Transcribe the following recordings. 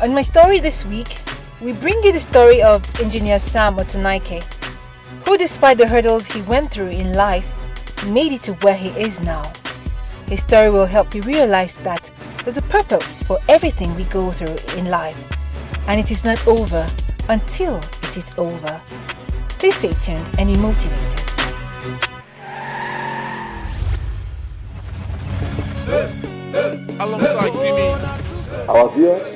On my story this week, we bring you the story of engineer Sam Otenaike, who despite the hurdles he went through in life, made it to where he is now. His story will help you realize that there's a purpose for everything we go through in life, and it is not over until it is over. Please stay tuned and be motivated. Alongside Timmy. Our viewers,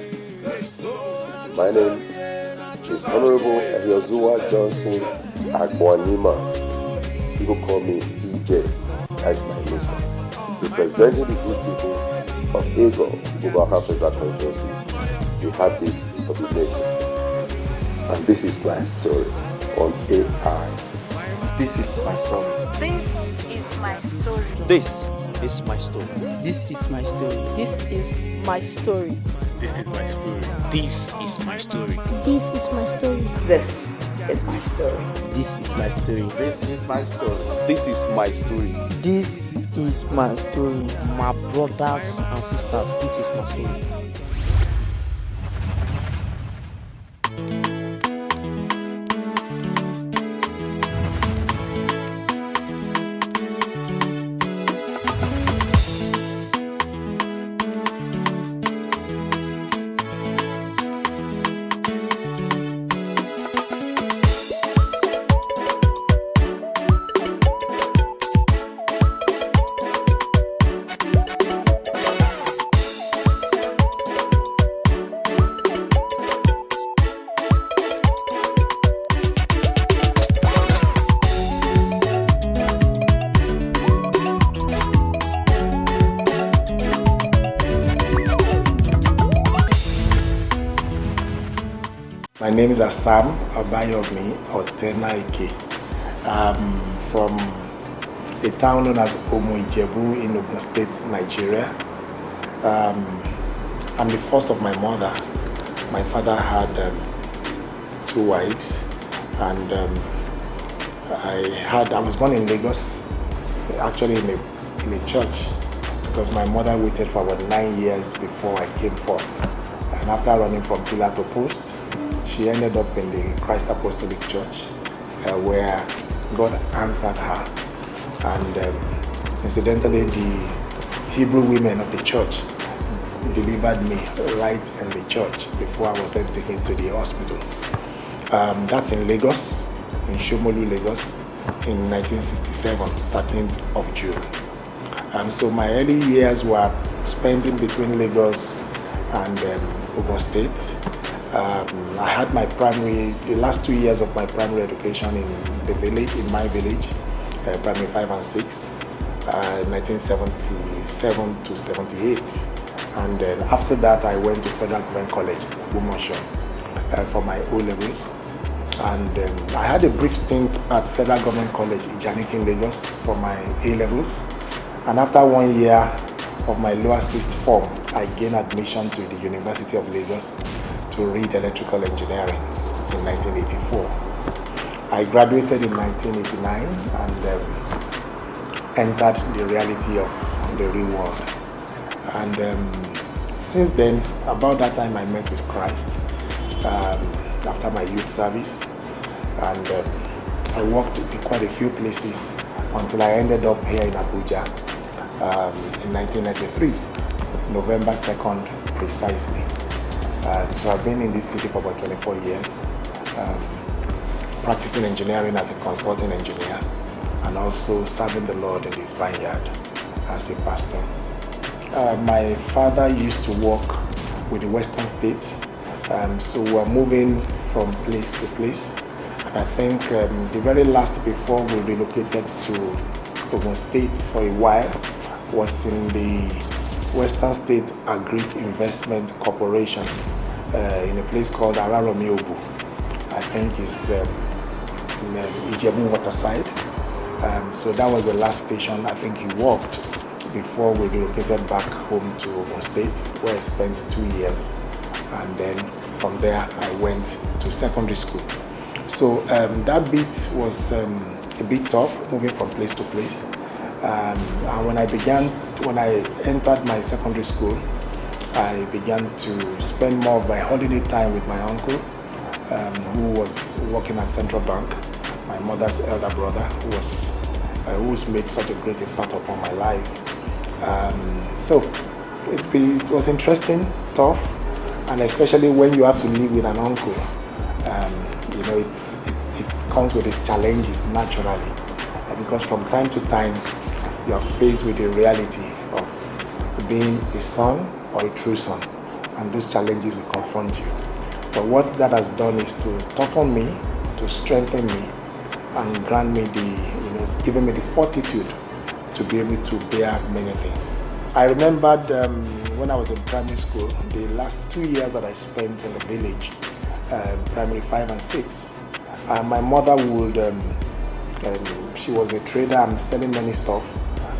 my name is Honorable Yozuwa Johnson Akwanima. People call me EJ. That's my mission. Representing the good people of Engr, over Africa constituency, the habit of the nation. And this is my story on AI. This is my story. This is my story. This is my story. This is my story. This is my story. This is my story. This is my story. This is my story. This is my story. This is my story. This is my story. This is my story. This is my story. My brothers and sisters, this is my story. My name is Sam Abayomi Otenaike. I'm from a town known as Ijebu in Ogun State, Nigeria. I'm the first of my mother. My father had 2 wives, and I was born in Lagos, actually in a church, because my mother waited for about 9 years before I came forth. And after running from pillar to post, she ended up in the Christ Apostolic Church, where God answered her. And incidentally, the Hebrew women of the church delivered me right in the church before I was then taken to the hospital. That's in Lagos, in Shomolu, Lagos, in 1967, 13th of June. So my early years were spent in between Lagos and Ogun State. I had the last 2 years of my primary education in the village, in my village, primary 5 and 6, 1977 to 78. And then after that, I went to Federal Government College, Ogbomoso, for my O-levels. And I had a brief stint at Federal Government College in Janikin, Lagos for my A-levels. And after 1 year of my lower sixth form, I gained admission to the University of Lagos to read electrical engineering in 1984. I graduated in 1989 and entered the reality of the real world. And since then, about that time, I met with Christ after my youth service, and I worked in quite a few places until I ended up here in Abuja in 1993, November 2nd precisely. So I've been in this city for about 24 years, practicing engineering as a consulting engineer, and also serving the Lord in this vineyard as a pastor. My father used to work with the Western States, so we're moving from place to place. And I think the very last before we relocated to Ogun State for a while was in the Western State Agri Investment Corporation in a place called Araromi Obu. I think it's in Ijebu Waterside. So that was the last station I think he worked before we relocated back home to Ogun State, where I spent 2 years. And then from there I went to secondary school. So that bit was a bit tough, moving from place to place. And when I entered my secondary school, I began to spend more of my holiday time with my uncle, who was working at Central Bank, my mother's elder brother, who's made such a great impact upon my life. So it was interesting, tough, and especially when you have to live with an uncle. It comes with its challenges naturally, because from time to time you are faced with the reality of being a son or a true son, and those challenges will confront you. But what that has done is to toughen me, to strengthen me, and grant me given me the fortitude to be able to bear many things. I remembered when I was in primary school, the last 2 years that I spent in the village, primary 5 and 6. My mother would, she was a trader and selling many stuff.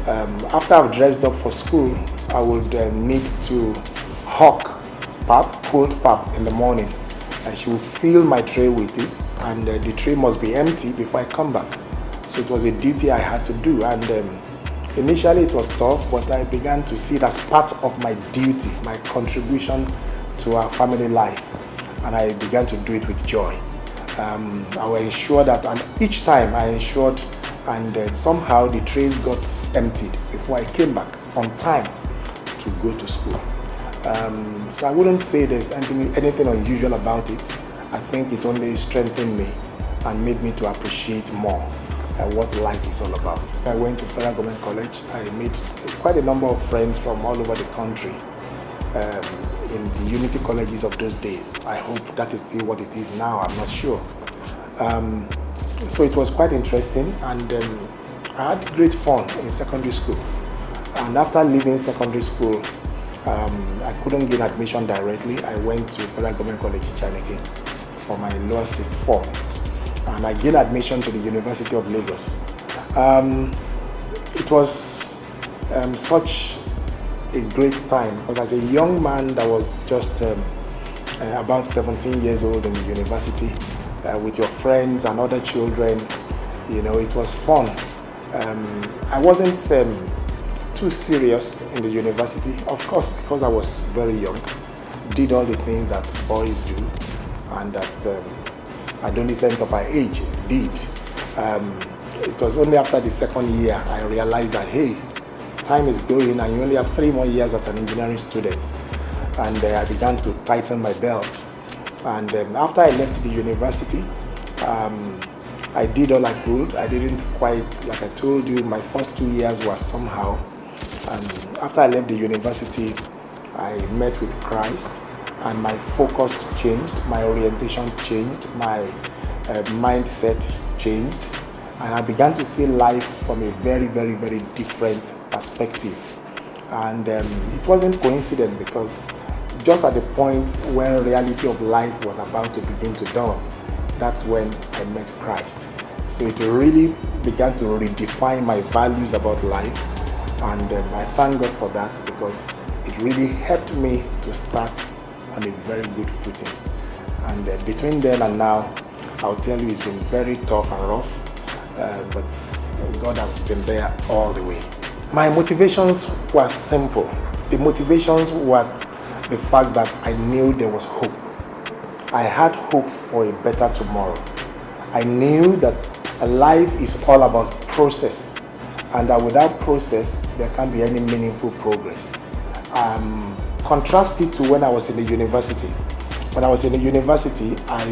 After I've dressed up for school, I would need to hawk pap, cold pap in the morning. And she would fill my tray with it, and the tray must be empty before I come back. So it was a duty I had to do, and initially it was tough, but I began to see it as part of my duty, my contribution to our family life, and I began to do it with joy. I will ensure that, and each time I ensured, and somehow the trays got emptied before I came back on time to go to school. So I wouldn't say there's anything unusual about it. I think it only strengthened me and made me to appreciate more what life is all about. I went to Federal Government College. I made quite a number of friends from all over the country in the Unity colleges of those days. I hope that is still what it is now, I'm not sure. So it was quite interesting, and I had great fun in secondary school. And after leaving secondary school, I couldn't gain admission directly. I went to Federal Government College in Otenaike for my lower sixth form, and I gained admission to the University of Lagos. It was such a great time, because as a young man that was just about 17 years old in the university, with your friends and other children, it was fun. I wasn't too serious in the university, of course, because I was very young, did all the things that boys do and that adolescents of our age did. It was only after the second year I realized that, hey, time is going and you only have 3 more years as an engineering student. And I began to tighten my belt. And after I left the university, I did all I could. I didn't quite, like I told you, my first 2 years was somehow. After I left the university, I met with Christ, and my focus changed, my orientation changed, my mindset changed, and I began to see life from a very, very, very different perspective. And it wasn't coincidence, because just at the point when reality of life was about to begin to dawn, that's when I met Christ. So it really began to redefine my values about life, and I thank God for that, because it really helped me to start on a very good footing. And between then and now, I'll tell you, it's been very tough and rough, but God has been there all the way. My motivations were simple. The motivations were the fact that I knew there was hope. I had hope for a better tomorrow. I knew that life is all about process, and that without process, there can't be any meaningful progress. Contrast it to when I was in the university. When I was in the university, I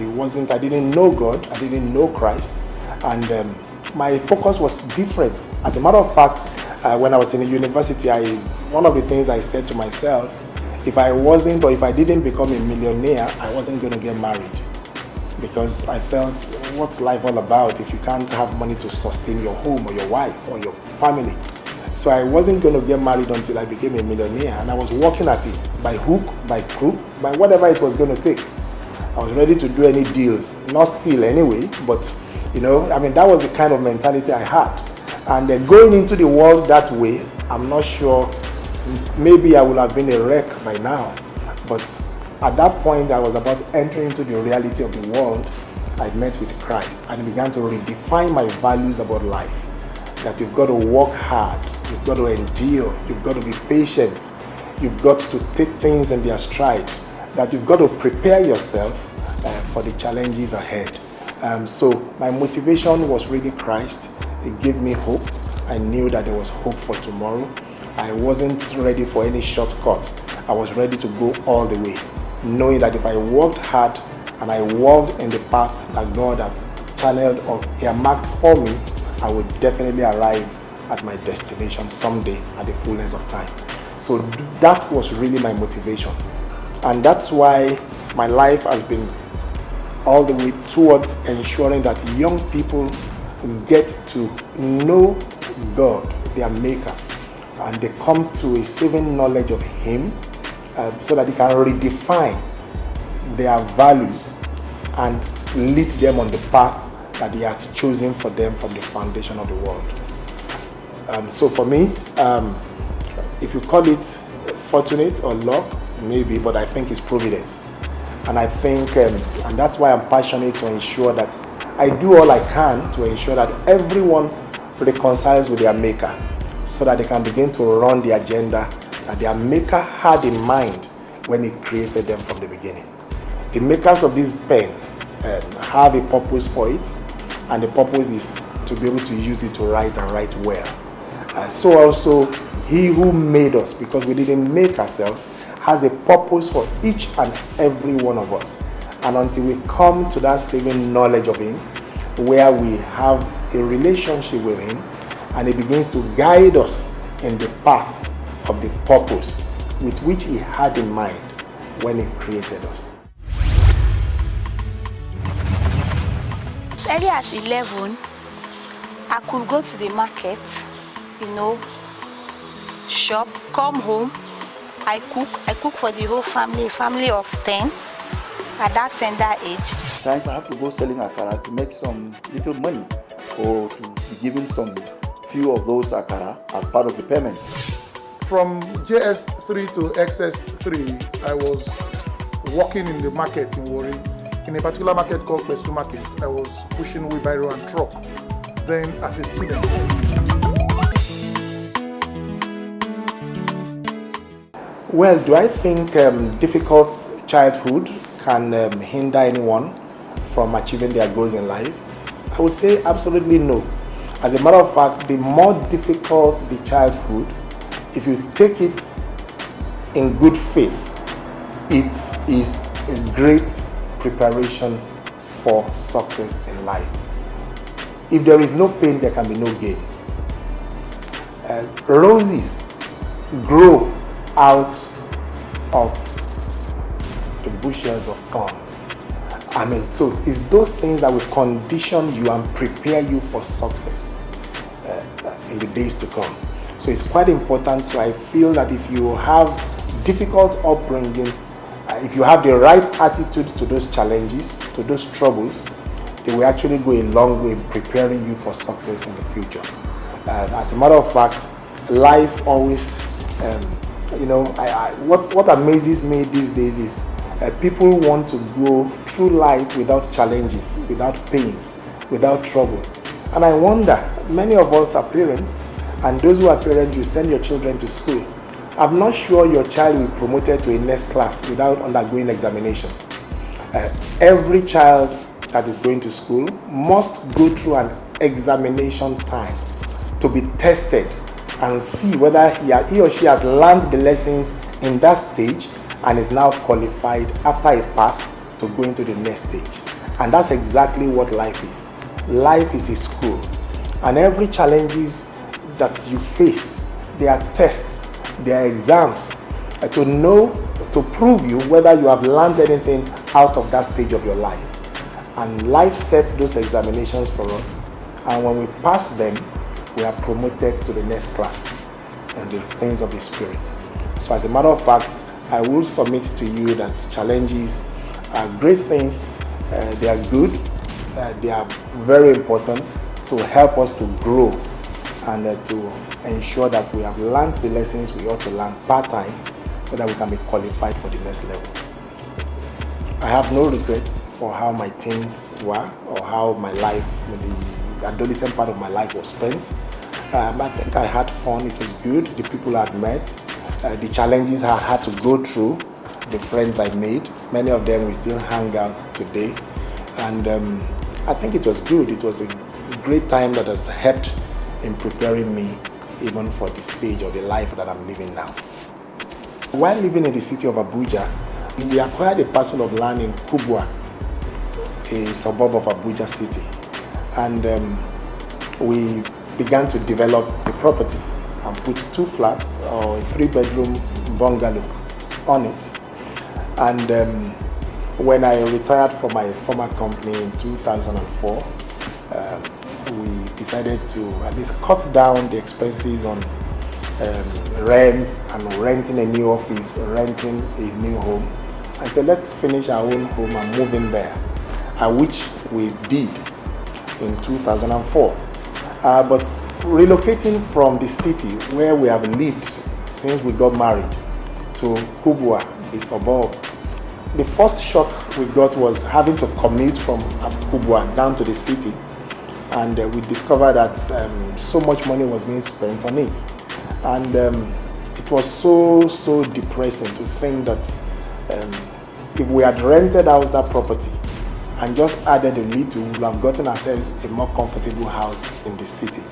didn't know God, I didn't know Christ, and my focus was different. As a matter of fact, when I was in the university, one of the things I said to myself, if I didn't become a millionaire, I wasn't going to get married. Because I felt, what's life all about if you can't have money to sustain your home or your wife or your family? So I wasn't going to get married until I became a millionaire, and I was working at it by hook, by crook, by whatever it was going to take. I was ready to do any deals, not steal anyway, but that was the kind of mentality I had. And going into the world that way, I'm not sure, maybe I would have been a wreck by now. But at that point, I was about entering into the reality of the world. I met with Christ, and I began to redefine my values about life. That you've got to work hard, you've got to endure, you've got to be patient, you've got to take things in their stride, that you've got to prepare yourself for the challenges ahead. So my motivation was really Christ. It gave me hope. I knew that there was hope for tomorrow. I wasn't ready for any shortcuts. I was ready to go all the way, knowing that if I worked hard and I walked in the path that God had channeled or earmarked for me, I would definitely arrive at my destination someday at the fullness of time. So that was really my motivation. And that's why my life has been all the way towards ensuring that young people get to know God, their maker, and they come to a saving knowledge of Him, so that they can redefine their values and lead them on the path that He has chosen for them from the foundation of the world. So for me, if you call it fortunate or luck, maybe, but I think it's providence. And I think, and that's why I'm passionate to ensure that I do all I can to ensure that everyone reconciles with their maker, so that they can begin to run the agenda that their maker had in mind when He created them from the beginning. The makers of this pen have a purpose for it, and the purpose is to be able to use it to write and write well. So also He who made us, because we didn't make ourselves, has a purpose for each and every one of us. And until we come to that saving knowledge of Him, where we have a relationship with Him, and He begins to guide us in the path of the purpose with which He had in mind when He created us. As early as 11, I could go to the market, shop, come home. I cook for the whole family, a family of 10 at that tender age. Sometimes I have to go selling akara to make some little money, or to be given some few of those akara as part of the payment. From JS3 to XS3, I was working in the market in Warri, in a particular market called Besu Market. I was pushing wheelbarrow and truck, then as a student. Well, do I think difficult childhood can hinder anyone from achieving their goals in life? I would say absolutely no. As a matter of fact, the more difficult the childhood, if you take it in good faith, it is a great preparation for success in life. If there is no pain, there can be no gain. Roses grow out of the bushels of thorn. So it's those things that will condition you and prepare you for success in the days to come. So it's quite important. So I feel that if you have difficult upbringing, if you have the right attitude to those challenges, to those troubles, they will actually go a long way in preparing you for success in the future. As a matter of fact, life always, what amazes me these days is people want to go through life without challenges, without pains, without trouble. And I wonder, many of us are parents, and those who are parents, you send your children to school. I'm not sure your child will be promoted to a next class without undergoing examination. Every child that is going to school must go through an examination time to be tested and see whether he or she has learned the lessons in that stage and is now qualified after a pass to go into the next stage. And that's exactly what life is. Life is a school, and every challenges that you face, there are tests, there are exams to prove you whether you have learned anything out of that stage of your life. And life sets those examinations for us, and when we pass them, we are promoted to the next class in the things of the Spirit. So as a matter of fact, I will submit to you that challenges are great things. They are good. They are very important to help us to grow and to ensure that we have learned the lessons we ought to learn part-time so that we can be qualified for the next level. I have no regrets for how my teens were or how my life, the adolescent part of my life was spent. I think I had fun. It was good. The people I had met, the challenges I had to go through, the friends I made. Many of them we still hang out today. And I think it was good. It was a great time that has helped in preparing me even for the stage or the life that I'm living now. While living in the city of Abuja, we acquired a parcel of land in Kubwa, a suburb of Abuja city. And we began to develop the property and put 2 flats or a 3-bedroom bungalow on it. And when I retired from my former company in 2004, we decided to at least cut down the expenses on rent and renting a new office, renting a new home. I said, let's finish our own home and move in there, which we did in 2004. But relocating from the city where we have lived since we got married to Kubwa, the suburb, the first shock we got was having to commute from Kubwa down to the city. And we discovered that so much money was being spent on it. And it was so depressing to think that if we had rented out that property and just added a little, we would have gotten ourselves a more comfortable house in the city.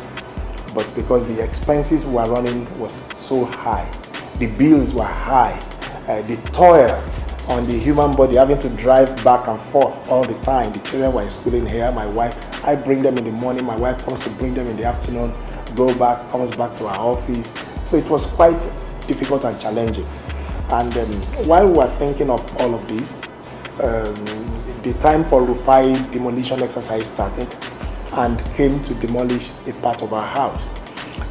But because the expenses we were running was so high, the bills were high, the toil on the human body, having to drive back and forth all the time. The children were in school in here, my wife, I bring them in the morning, my wife comes to bring them in the afternoon, go back, comes back to our office. So it was quite difficult and challenging. And while we were thinking of all of this, the time for Rufai demolition exercise started and came to demolish a part of our house.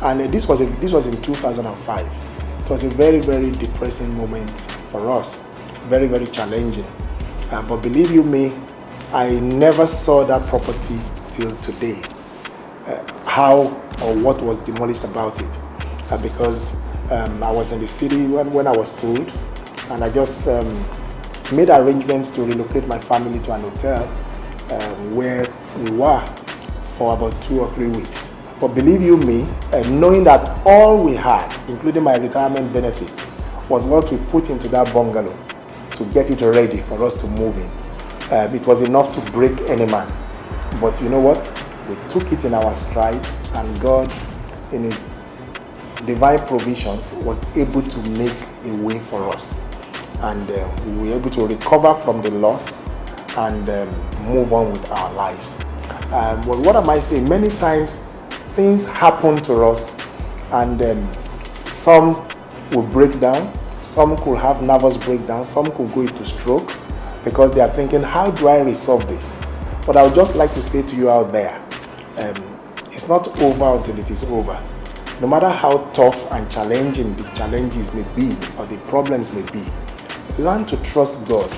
And this was in 2005. It was a very depressing moment for us, very challenging. But believe you me, I never saw that property till today, how or what was demolished about it, because I was in the city when I was told, and I just made arrangements to relocate my family to an hotel where we were for about 2 or 3 weeks. But believe you me, knowing that all we had, including my retirement benefits, was what we put into that bungalow to get it ready for us to move in. It was enough to break any man. But you know what? We took it in our stride, and God, in His divine provisions, was able to make a way for us. And we were able to recover from the loss and move on with our lives. Well, what am I saying? Many times things happen to us, and some will break down, some could have nervous breakdown, some could go into stroke because they are thinking, how do I resolve this? But I would just like to say to you out there, it's not over until it is over. No matter how tough and challenging the challenges may be or the problems may be, learn to trust God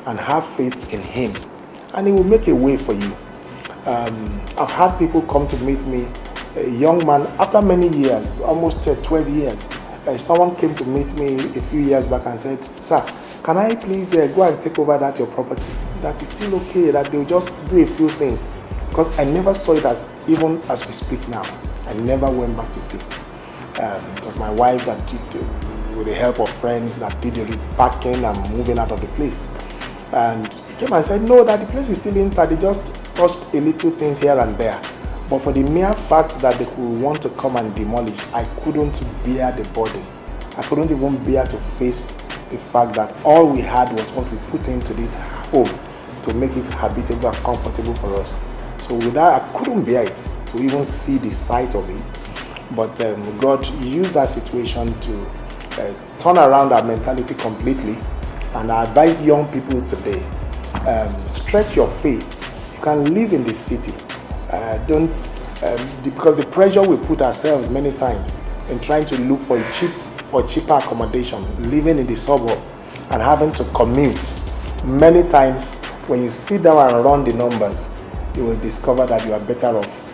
and have faith in Him, and He will make a way for you. I've had people come to meet me, a young man, after many years, almost 12 years. Someone came to meet me a few years back and said, "Sir, can I please go and take over that your property? That is still okay, that they'll just do a few things." Because I never saw it as, even as we speak now, I never went back to see it. It was my wife that did, with the help of friends, that did the repacking and moving out of the place. And he came and said, "No, that the place is still intact, they just touched a little things here and there." But for the mere fact that they could want to come and demolish, I couldn't bear the burden. I couldn't even bear to face the fact that all we had was what we put into this home to make it habitable and comfortable for us. So with that, I couldn't bear it, to even see the sight of it. But God used that situation to turn around our mentality completely. And I advise young people today, stretch your faith. You can live in the city. Because the pressure we put ourselves many times in trying to look for a cheap or cheaper accommodation, living in the suburb and having to commute. Many times when you sit down and run the numbers, you will discover that you are better off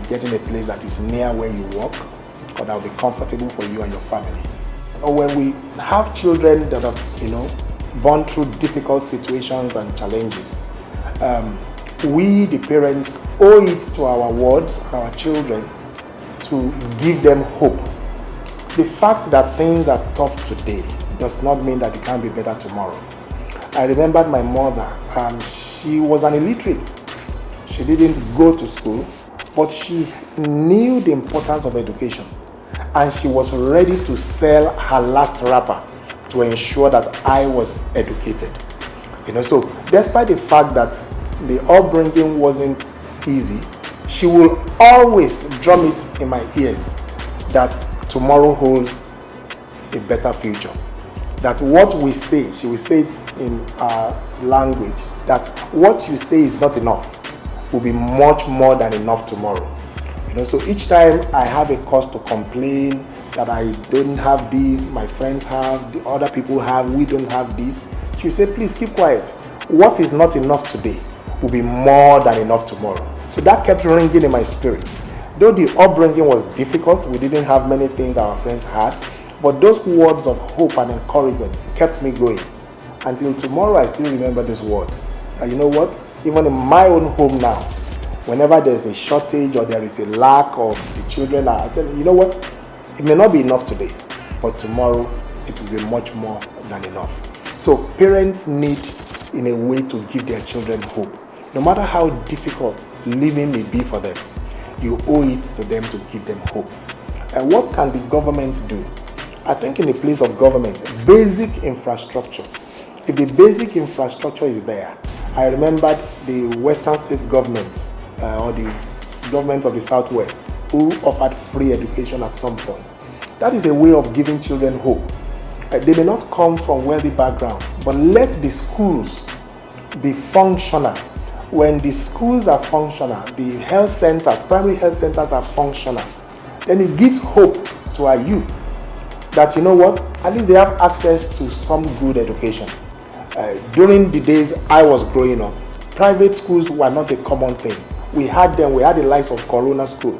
getting a place that is near where you work, or that will be comfortable for you and your family. Or when we have children that have, born through difficult situations and challenges, we, the parents, owe it to our wards and our children to give them hope. the fact that things are tough today does not mean that it can be better tomorrow. I remembered my mother. She was an illiterate. She didn't go to school, but she knew the importance of education, and she was ready to sell her last wrapper to ensure that I was educated. So despite the fact that the upbringing wasn't easy, she will always drum it in my ears that tomorrow holds a better future. That what we say, she will say it in our language, that what you say is not enough will be much more than enough tomorrow. So each time I have a cause to complain that I don't have this, my friends have, the other people have, we don't have this, she will say, please keep quiet. What is not enough today will be more than enough tomorrow. So that kept ringing in my spirit. Though the upbringing was difficult, we didn't have many things our friends had, but those words of hope and encouragement kept me going. Until tomorrow, I still remember those words. And you know what? Even in my own home now, whenever there's a shortage or there is a lack of the children, I tell you, you know what? It may not be enough today, but tomorrow it will be much more than enough. So parents need, in a way, to give their children hope. No matter how difficult living may be for them, you owe it to them to give them hope. And what can the government do? I think in the place of government, basic infrastructure. If the basic infrastructure is there, I remembered the Western state governments or the governments of the Southwest who offered free education at some point. That is a way of giving children hope. They may not come from wealthy backgrounds, but let the schools be functional. When the schools are functional, the health centers, primary health centers are functional, then it gives hope to our youth that, you know what, at least they have access to some good education. During the days I was growing up, private schools were not a common thing. We had them, we had the likes of Corona School.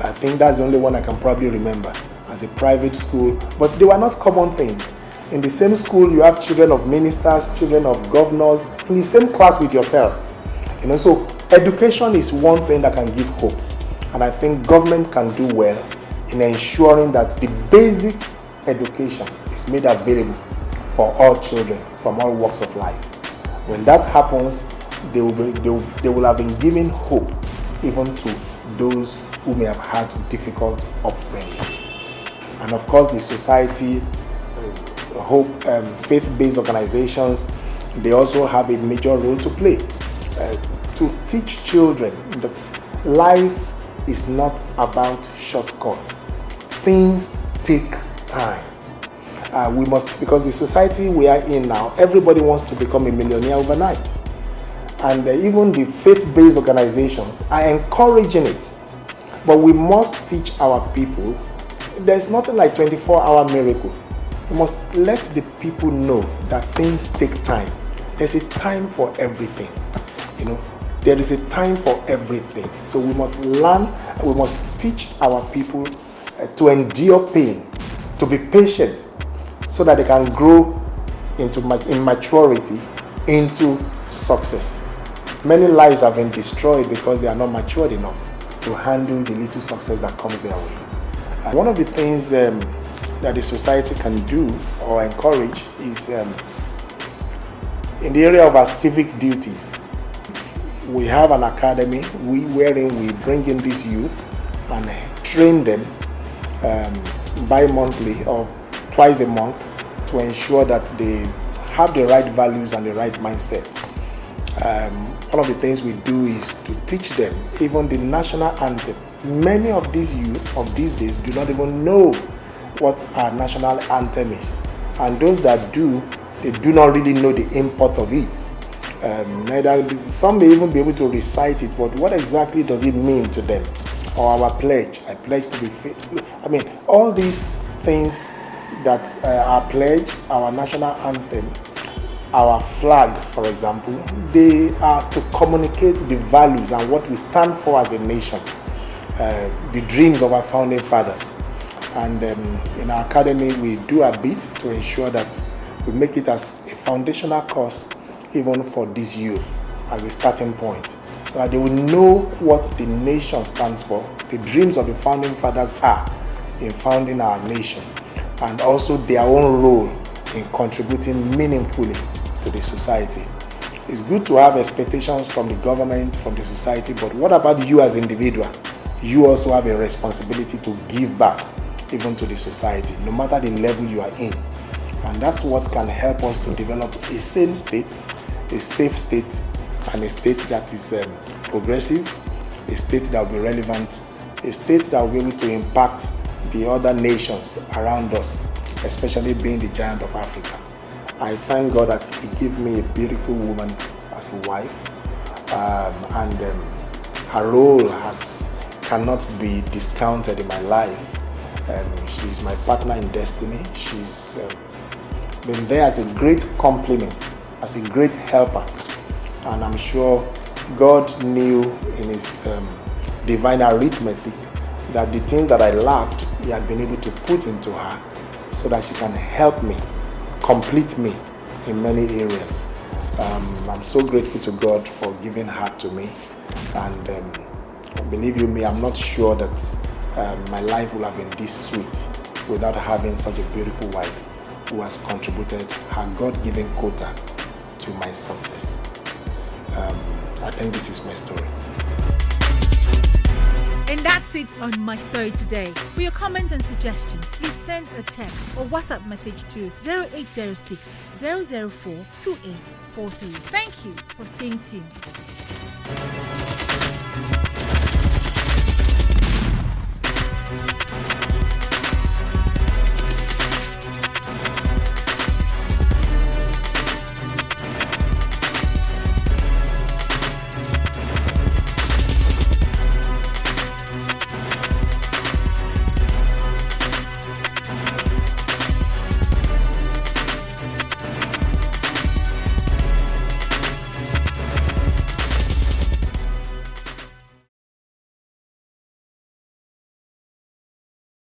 I think that's the only one I can probably remember as a private school, but they were not common things. In the same school, you have children of ministers, children of governors, in the same class with yourself. So education is one thing that can give hope. And I think government can do well in ensuring that the basic education is made available for all children from all walks of life. When that happens, they will have been given hope even to those who may have had difficult upbringing. And of course, the society, hope, faith-based organizations, they also have a major role to play to teach children that life is not about shortcuts. Things take time. We must, because the society we are in now, everybody wants to become a millionaire overnight. And even the faith-based organizations are encouraging it. But we must teach our people, there's nothing like 24-hour miracle. We must let the people know that things take time. There's a time for everything. There is a time for everything. So we must learn, and we must teach our people to endure pain, to be patient, so that they can grow in maturity into success. Many lives have been destroyed because they are not matured enough to handle the little success that comes their way. One of the things that the society can do or encourage is in the area of our civic duties. We have an academy wherein we bring in these youth and train them bi-monthly or twice a month to ensure that they have the right values and the right mindset. One of the things we do is to teach them even the national anthem. Many of these youth of these days do not even know what our national anthem is. And those that do, they do not really know the import of it. Some may even be able to recite it, but what exactly does it mean to them? Or our pledge, I pledge to be faithful. All these things that our pledge, our national anthem, our flag, for example, they are to communicate the values and what we stand for as a nation, the dreams of our founding fathers. And in our academy, we do a bit to ensure that we make it as a foundational course even for this youth as a starting point, so that they will know what the nation stands for, the dreams of the founding fathers are, in founding our nation, and also their own role in contributing meaningfully to the society. It's good to have expectations from the government, from the society, but what about you as an individual? You also have a responsibility to give back even to the society, no matter the level you are in. And that's what can help us to develop a sane state, a safe state, and a state that is progressive, a state that will be relevant, a state that will be able to impact the other nations around us, especially being the giant of Africa. I thank God that He gave me a beautiful woman as a wife, and her role cannot be discounted in my life. She's my partner in destiny. She's been there as a great complement, as a great helper, and I'm sure God knew in His divine arithmetic that the things that I lacked, He had been able to put into her so that she can help me, complete me in many areas. I'm so grateful to God for giving her to me, and believe you me, I'm not sure that my life will have been this sweet without having such a beautiful wife who has contributed her God-given quota to my success. I think this is my story. And that's it on My Story today. For your comments and suggestions, please send a text or WhatsApp message to 0806 004 2843. Thank you for staying tuned.